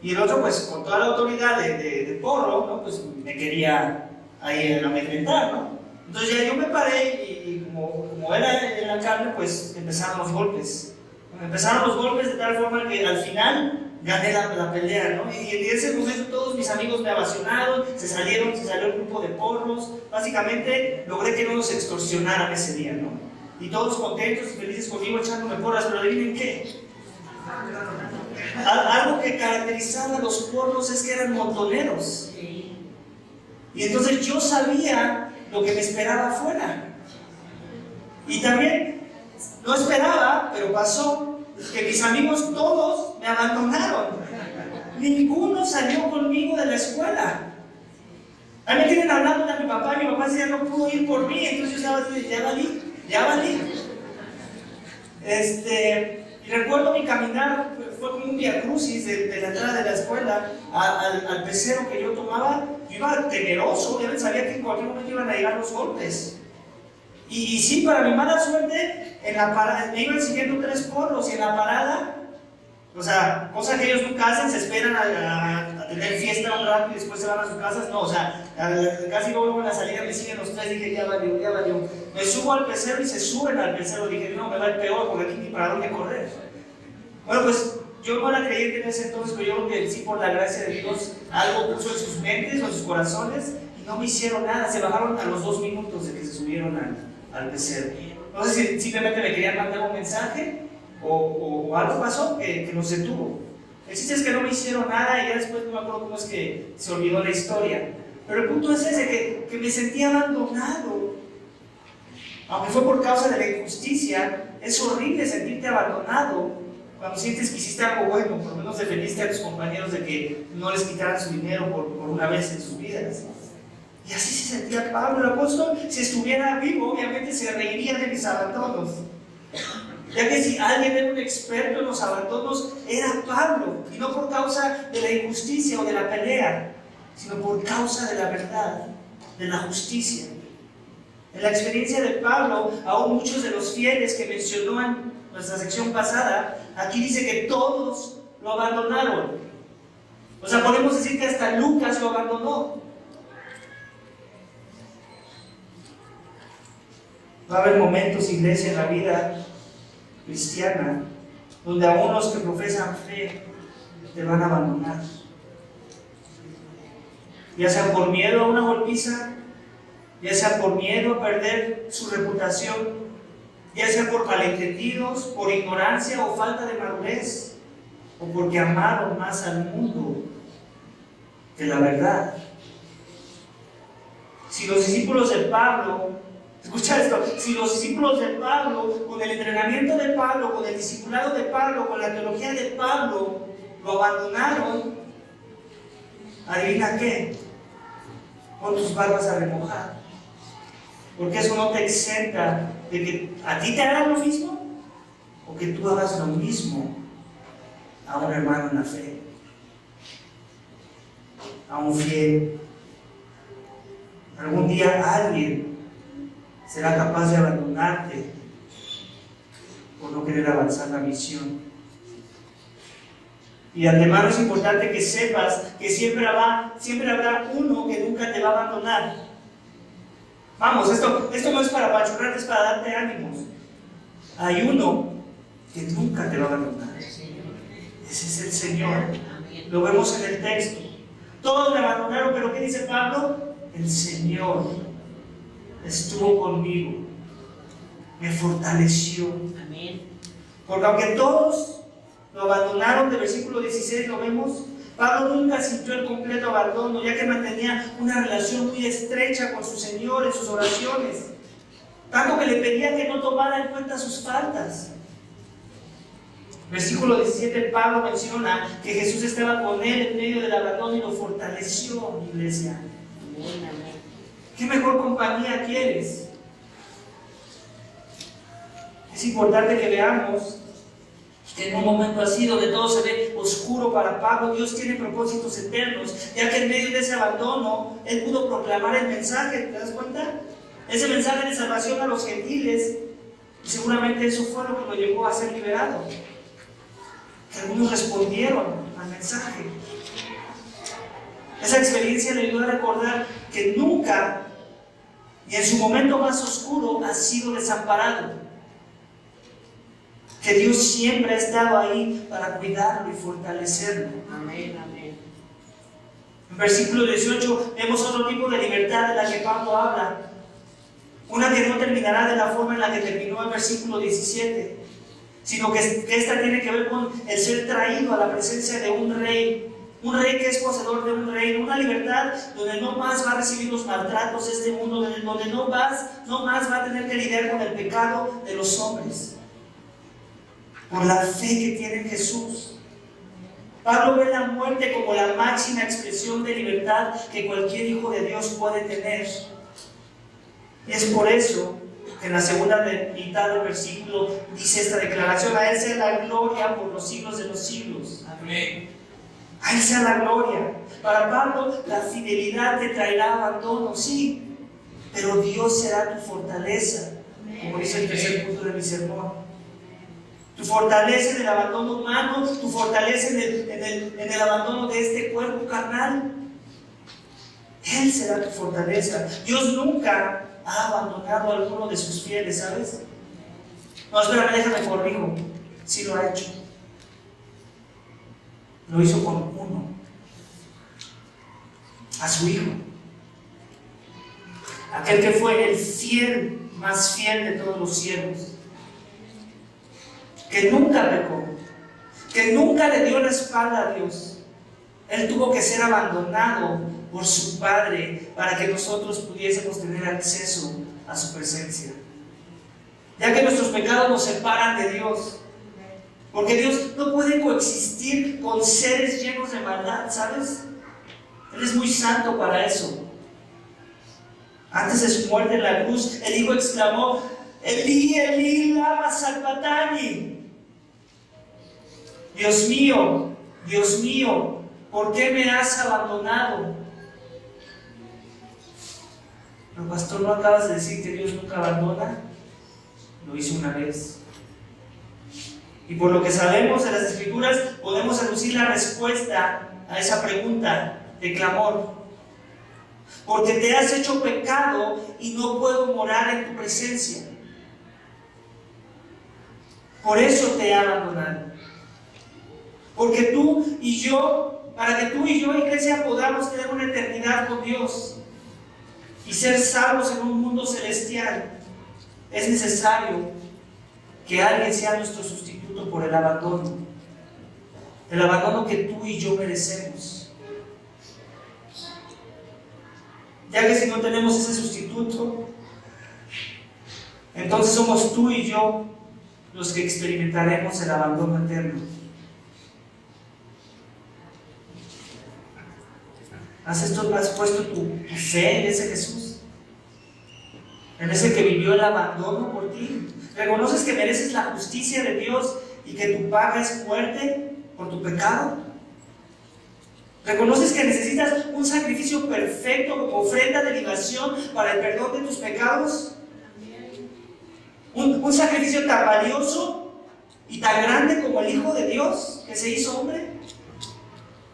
Y el otro, pues con toda la autoridad de porro, ¿no? Pues me quería ahí amedrentar, ¿no? Entonces ya yo me paré y como era en la carne, pues empezaron los golpes. Empezaron los golpes de tal forma que al final gané la pelea, ¿no? Y en ese momento todos mis amigos me abasionaron, se salió el grupo de porros. Básicamente logré que no nos extorsionaran ese día, ¿no? Y todos contentos y felices conmigo echándome porras, pero adivinen qué. Algo que caracterizaba a los porros es que eran montoneros. Y entonces yo sabía lo que me esperaba afuera. Y también no esperaba, pero pasó, que mis amigos todos me abandonaron. Ninguno salió conmigo de la escuela. A mí me tienen hablando de mi papá decía no pudo ir por mí, entonces yo estaba así, ya valí. Y recuerdo mi caminar, fue como un viacrucis de la entrada de la escuela al pecero que yo tomaba. Yo iba temeroso, obviamente sabía que en cualquier momento iban a llegar los golpes. Y sí, para mi mala suerte, en la parada, me iban siguiendo 3 porros y en la parada, o sea, cosa que ellos nunca hacen, se esperan a tener fiesta un rato y después se van a sus casas. No, o sea, casi luego en la salida me siguen los 3, dije, ya valió. Me subo al pecero y se suben al pecero, dije, no, me va el peor porque aquí ni para dónde correr. Bueno, pues yo no era creyente en ese entonces, pero yo creo que sí, por la gracia de Dios, algo puso en sus mentes o en sus corazones y no me hicieron nada. Se bajaron a los 2 minutos de que se subieron al pecero. No sé si simplemente me querían mandar un mensaje o algo pasó que nos detuvo. El chiste es que no me hicieron nada y ya después no me acuerdo cómo es que se olvidó la historia. Pero el punto es ese, que me sentí abandonado. Aunque fue por causa de la injusticia, es horrible sentirte abandonado cuando sientes que hiciste algo bueno, por lo menos defendiste a tus compañeros de que no les quitaran su dinero por una vez en sus vidas. Y así se sentía Pablo, el apóstol. Si estuviera vivo, obviamente se reiría de mis abandonos. Ya que si alguien era un experto en los abandonos, era Pablo. Y no por causa de la injusticia o de la pelea, sino por causa de la verdad, de la justicia. En la experiencia de Pablo, aún muchos de los fieles que mencionó en nuestra sección pasada, aquí dice que todos lo abandonaron. O sea, podemos decir que hasta Lucas lo abandonó. Va a haber momentos, iglesia, en la vida cristiana, donde aún los que profesan fe te van a abandonar. Ya sea por miedo a una golpiza, ya sea por miedo a perder su reputación, ya sea por malentendidos, por ignorancia o falta de madurez, o porque amaron más al mundo que la verdad. Si los discípulos de Pablo, escucha esto, si los discípulos de Pablo, con el entrenamiento de Pablo, con el discipulado de Pablo, con la teología de Pablo, lo abandonaron, adivina qué, pon tus barbas a remojar, porque eso no te exenta de que a ti te hagan lo mismo o que tú hagas lo mismo a un hermano en la fe, a un fiel. Algún día alguien será capaz de abandonarte por no querer avanzar la misión. Y de antemano es importante que sepas que siempre habrá uno que nunca te va a abandonar. Vamos, esto no es para apachurrarte, es para darte ánimos. Hay uno que nunca te va a abandonar. Ese es el Señor. Lo vemos en el texto. Todos me abandonaron, pero ¿qué dice Pablo? El Señor estuvo conmigo, me fortaleció. Porque aunque todos lo abandonaron, del versículo 16 lo vemos, Pablo nunca sintió el completo abandono, ya que mantenía una relación muy estrecha con su Señor en sus oraciones, tanto que le pedía que no tomara en cuenta sus faltas. Versículo 17, Pablo menciona que Jesús estaba con él en medio del abandono y lo fortaleció, iglesia. ¿Qué mejor compañía quieres? Es importante que veamos que en un momento así, donde todo se ve oscuro para Pablo, Dios tiene propósitos eternos, ya que en medio de ese abandono, él pudo proclamar el mensaje, ¿te das cuenta? Ese mensaje de salvación a los gentiles, y seguramente eso fue lo que lo llevó a ser liberado. Que algunos respondieron al mensaje. Esa experiencia le ayudó a recordar que nunca, ni en su momento más oscuro, ha sido desamparado. Que Dios siempre ha estado ahí para cuidarlo y fortalecerlo. Amén, amén. En versículo 18 vemos otro tipo de libertad de la que Pablo habla. Una que no terminará de la forma en la que terminó el versículo 17, sino que esta tiene que ver con el ser traído a la presencia de un rey que es poseedor de un reino, una libertad donde no más va a recibir los maltratos de este mundo, donde no más va a tener que lidiar con el pecado de los hombres, por la fe que tiene en Jesús. Pablo ve la muerte como la máxima expresión de libertad que cualquier hijo de Dios puede tener. Y es por eso que en la segunda mitad del versículo dice esta declaración: a Él sea la gloria por los siglos de los siglos. Amén. A Él sea la gloria. Para Pablo, la fidelidad te traerá abandono, sí, pero Dios será tu fortaleza, como dice el tercer punto de mi sermón. Tu fortaleza en el abandono humano, tu fortaleza en el abandono de este cuerpo carnal. Él será tu fortaleza. Dios nunca ha abandonado a alguno de sus fieles, ¿sabes? No, espérame, déjame corrijo. Sí lo ha hecho. Lo hizo con uno, a su Hijo, aquel que fue el fiel, más fiel de todos los siervos, que nunca pecó, que nunca le dio la espalda a Dios. Él tuvo que ser abandonado por su Padre para que nosotros pudiésemos tener acceso a su presencia, ya que nuestros pecados nos separan de Dios. Porque Dios no puede coexistir con seres llenos de maldad, ¿sabes? Él es muy santo para eso. Antes de su muerte en la cruz, el Hijo exclamó: Elí, Elí, lama sabacthani. Dios mío, ¿por qué me has abandonado? Pero pastor, ¿no acabas de decir que Dios nunca abandona? Lo hizo una vez. Y por lo que sabemos de las Escrituras, podemos aducir la respuesta a esa pregunta de clamor. Porque te has hecho pecado y no puedo morar en tu presencia. Por eso te he abandonado. Porque tú y yo, para que tú y yo, iglesia, podamos tener una eternidad con Dios y ser salvos en un mundo celestial, es necesario que alguien sea nuestro sustituto por el abandono que tú y yo merecemos. Ya que si no tenemos ese sustituto, entonces somos tú y yo los que experimentaremos el abandono eterno. ¿Has puesto tu fe en ese Jesús? En ese que vivió el abandono por ti. ¿Reconoces que mereces la justicia de Dios y que tu paga es muerte por tu pecado? ¿Reconoces que necesitas un sacrificio perfecto como ofrenda de libación para el perdón de tus pecados? Un sacrificio tan valioso y tan grande como el Hijo de Dios que se hizo hombre,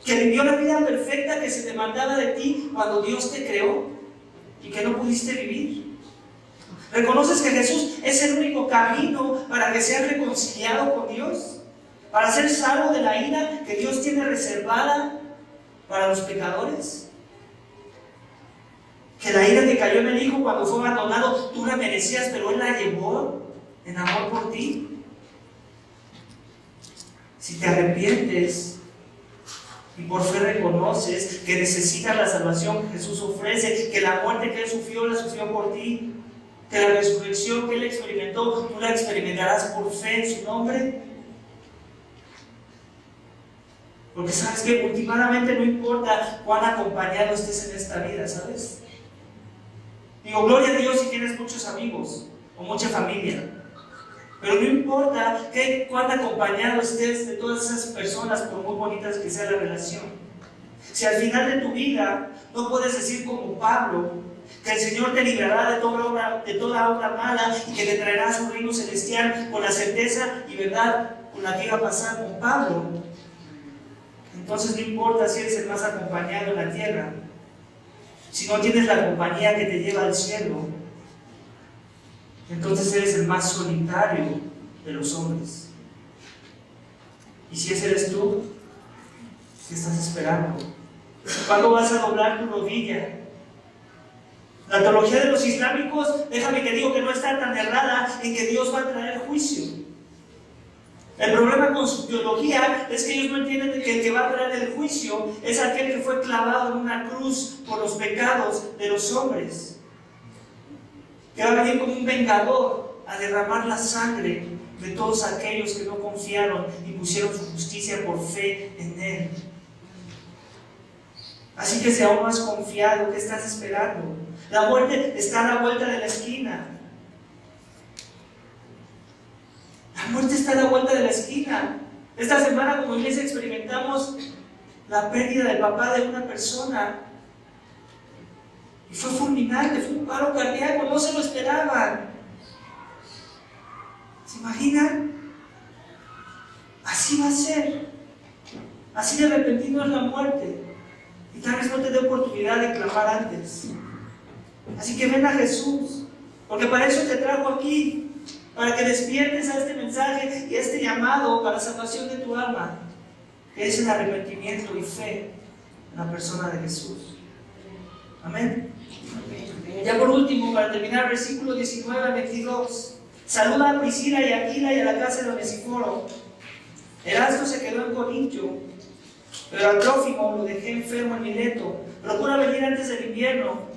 que vivió la vida perfecta que se demandaba de ti cuando Dios te creó y que no pudiste vivir. ¿Reconoces que Jesús es el único camino para que seas reconciliado con Dios? ¿Para ser salvo de la ira que Dios tiene reservada para los pecadores? Que la ira que cayó en el Hijo cuando fue abandonado, tú la merecías, pero Él la llevó en amor por ti. Si te arrepientes y por fe reconoces que necesitas la salvación que Jesús ofrece, que la muerte que Él sufrió, la sufrió por ti, que la resurrección que Él experimentó, tú la experimentarás por fe en su nombre. Porque sabes que últimamente no importa cuán acompañado estés en esta vida, ¿sabes? Digo, gloria a Dios si tienes muchos amigos o mucha familia. Pero no importa cuán acompañado estés de todas esas personas, por muy bonitas que sea la relación. Si al final de tu vida no puedes decir como Pablo, que el Señor te librará de toda obra mala y que te traerá a su reino celestial con la certeza y verdad con la que iba a pasar con Pablo, entonces no importa si eres el más acompañado en la tierra, si no tienes la compañía que te lleva al cielo, entonces eres el más solitario de los hombres. Y si ese eres tú, ¿qué estás esperando? ¿Cuándo vas a doblar tu rodilla? La teología de los islámicos, déjame que digo que no está tan errada en que Dios va a traer juicio. El problema con su teología es que ellos no entienden que el que va a traer el juicio es aquel que fue clavado en una cruz por los pecados de los hombres, que va a venir como un vengador a derramar la sangre de todos aquellos que no confiaron y pusieron su justicia por fe en Él. Así que si aún no has confiado, ¿qué estás esperando? La muerte está a la vuelta de la esquina. La muerte está a la vuelta de la esquina. Esta semana como iglesia experimentamos la pérdida del papá de una persona. Y fue fulminante, fue un paro cardíaco, no se lo esperaban. ¿Se imaginan? Así va a ser. Así de repentino es la muerte. Y tal vez no te dé oportunidad de clamar antes. Así que ven a Jesús, porque para eso te trajo aquí. Para que despiertes a este mensaje y a este llamado para la salvación de tu alma, que es el arrepentimiento y fe en la persona de Jesús. Amén. Ya por último, para terminar, versículos 19 al 22. Saluda a Priscila y a Aquila y a la casa de Onesíforo. Erasto se quedó en Corintio, pero a Trófimo lo dejé enfermo en Mileto. Procura venir antes del invierno.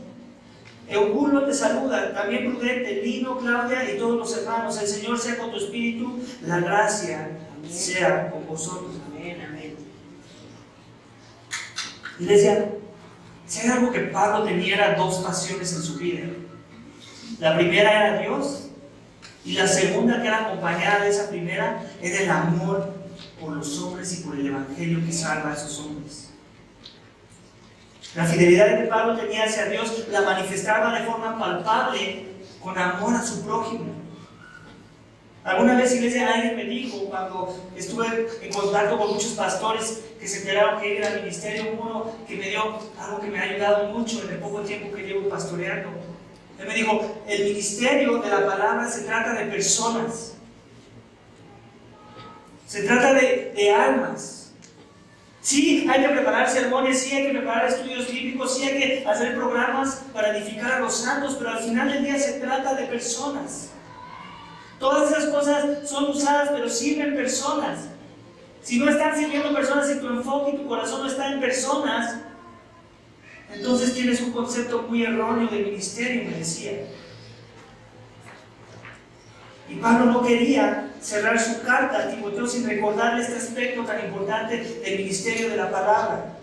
Eubulo te saluda, también Prudente, Lino, Claudia y todos los hermanos. El Señor sea con tu espíritu, la gracia sea con vosotros. Amén, amén. Iglesia, si hay algo que Pablo tenía, eran dos pasiones en su vida. La primera era Dios, y la segunda, que era acompañada de esa primera, era el amor por los hombres y por el evangelio que salva a esos hombres. La fidelidad que Pablo tenía hacia Dios la manifestaba de forma palpable con amor a su prójimo. Alguna vez, iglesia, alguien me dijo, cuando estuve en contacto con muchos pastores que se enteraron que iba al ministerio, uno que me dio algo que me ha ayudado mucho en el poco tiempo que llevo pastoreando. Él me dijo, el ministerio de la palabra se trata de personas, se trata de almas. Sí, hay que preparar sermones, sí hay que preparar estudios bíblicos, sí hay que hacer programas para edificar a los santos, pero al final del día se trata de personas. Todas esas cosas son usadas, pero sirven personas. Si no están sirviendo personas y tu enfoque y tu corazón no está en personas, entonces tienes un concepto muy erróneo de ministerio, me decía. Y Pablo no quería cerrar su carta a Timoteo sin recordarle este aspecto tan importante del ministerio de la palabra.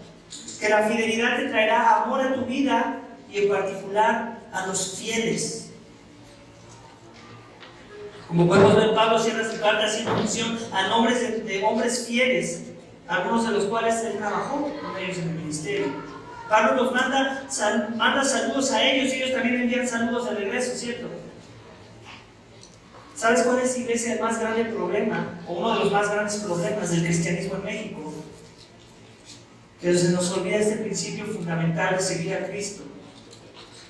Que la fidelidad te traerá amor a tu vida y en particular a los fieles. Como podemos ver, Pablo cierra su carta haciendo mención a nombres de hombres fieles, algunos de los cuales él trabajó con ellos en el ministerio. Pablo nos manda saludos a ellos y ellos también envían saludos de regreso, ¿cierto? ¿Sabes cuál es, iglesia, el más grande problema, o uno de los más grandes problemas del cristianismo en México? Que se nos olvida este principio fundamental de seguir a Cristo.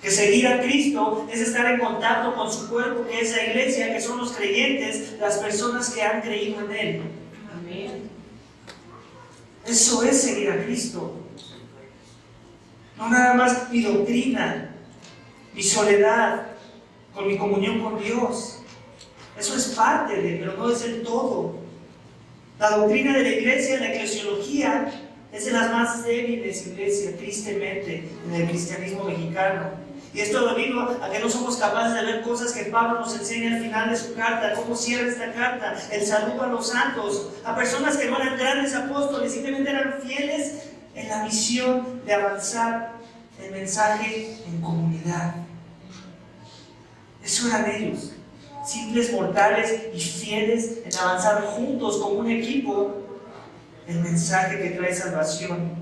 Que seguir a Cristo es estar en contacto con su cuerpo, que es la iglesia, que son los creyentes las personas que han creído en Él. Amén. Eso es seguir a Cristo. No nada más mi doctrina, mi soledad, con mi comunión con Dios. Eso es parte de, pero no es el todo. La doctrina de la iglesia, la eclesiología, es de las más débiles, iglesia, tristemente, en el cristianismo mexicano. Y esto debido a que no somos capaces de ver cosas que Pablo nos enseña al final de su carta, cómo cierra esta carta, el saludo a los santos, a personas que no eran grandes apóstoles, simplemente eran fieles en la misión de avanzar el mensaje en comunidad. Eso eran ellos, simples mortales y fieles en avanzar juntos como un equipo el mensaje que trae salvación.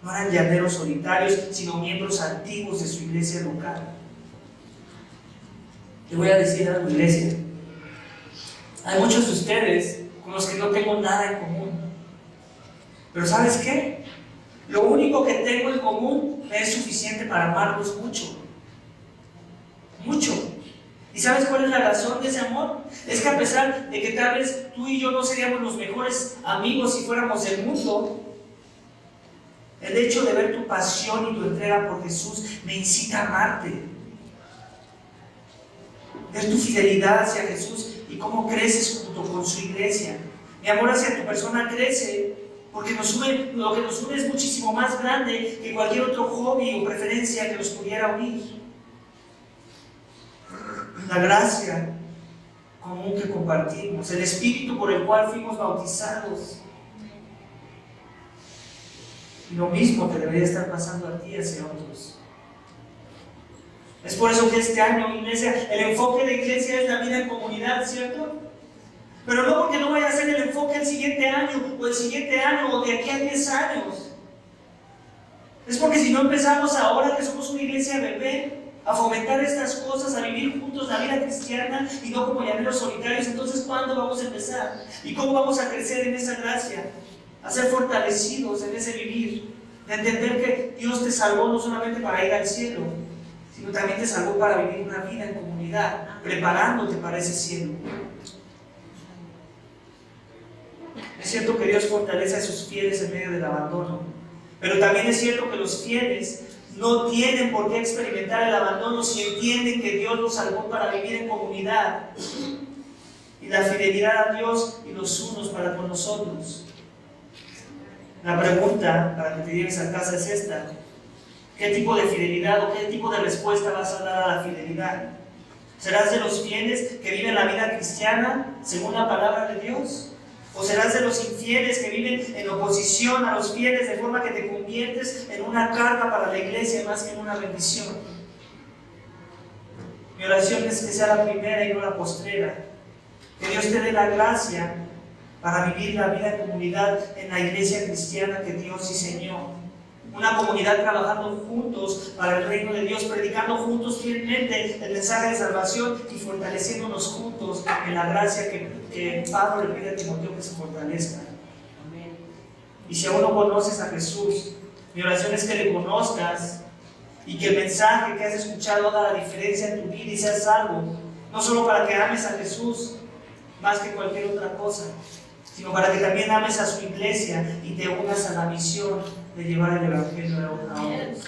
No eran llaneros solitarios, sino miembros activos de su iglesia local. Le voy a decir a la iglesia, hay muchos de ustedes con los que no tengo nada en común. Pero ¿sabes qué? Lo único que tengo en común es suficiente para amarlos mucho. Mucho. ¿Y sabes cuál es la razón de ese amor? Es que a pesar de que tal vez tú y yo no seríamos los mejores amigos si fuéramos del mundo, el hecho de ver tu pasión y tu entrega por Jesús me incita a amarte. Ver tu fidelidad hacia Jesús y cómo creces junto con su iglesia. Mi amor hacia tu persona crece porque lo que nos une es muchísimo más grande que cualquier otro hobby o preferencia que nos pudiera unir. La gracia común que compartimos, el Espíritu por el cual fuimos bautizados. Y lo mismo que debería estar pasando a ti hacia otros. Es por eso que este año, iglesia, el enfoque de iglesia es la vida en comunidad, ¿cierto? Pero no porque no vaya a ser el enfoque el siguiente año, o el siguiente año, o de aquí a 10 años. Es porque si no empezamos ahora, que somos una iglesia bebé, a fomentar estas cosas, a vivir juntos la vida cristiana y no como llaneros solitarios, entonces ¿cuándo vamos a empezar? ¿Y cómo vamos a crecer en esa gracia? A ser fortalecidos en ese vivir, de entender que Dios te salvó no solamente para ir al cielo, sino también te salvó para vivir una vida en comunidad, preparándote para ese cielo. Es cierto que Dios fortalece a sus fieles en medio del abandono, pero también es cierto que los fieles no tienen por qué experimentar el abandono si entienden que Dios los salvó para vivir en comunidad y la fidelidad a Dios y los unos para con nosotros. La pregunta para que te lleves a casa es esta: ¿qué tipo de fidelidad o qué tipo de respuesta vas a dar a la fidelidad? ¿Serás de los fieles que viven la vida cristiana según la palabra de Dios? ¿O serás de los infieles que viven en oposición a los fieles de forma que te conviertes en una carga para la iglesia más que en una bendición? Mi oración es que sea la primera y no la postrera. Que Dios te dé la gracia para vivir la vida en comunidad en la iglesia cristiana que Dios diseñó. Una comunidad trabajando juntos para el reino de Dios, predicando juntos fielmente el mensaje de salvación y fortaleciéndonos juntos en la gracia que Pablo le pide a Timoteo que se fortalezca. Amén. Y si aún no conoces a Jesús, mi oración es que le conozcas y que el mensaje que has escuchado haga la diferencia en tu vida y seas salvo, no solo para que ames a Jesús más que cualquier otra cosa, sino para que también ames a su iglesia y te unas a la misión de llevar el Evangelio a otros.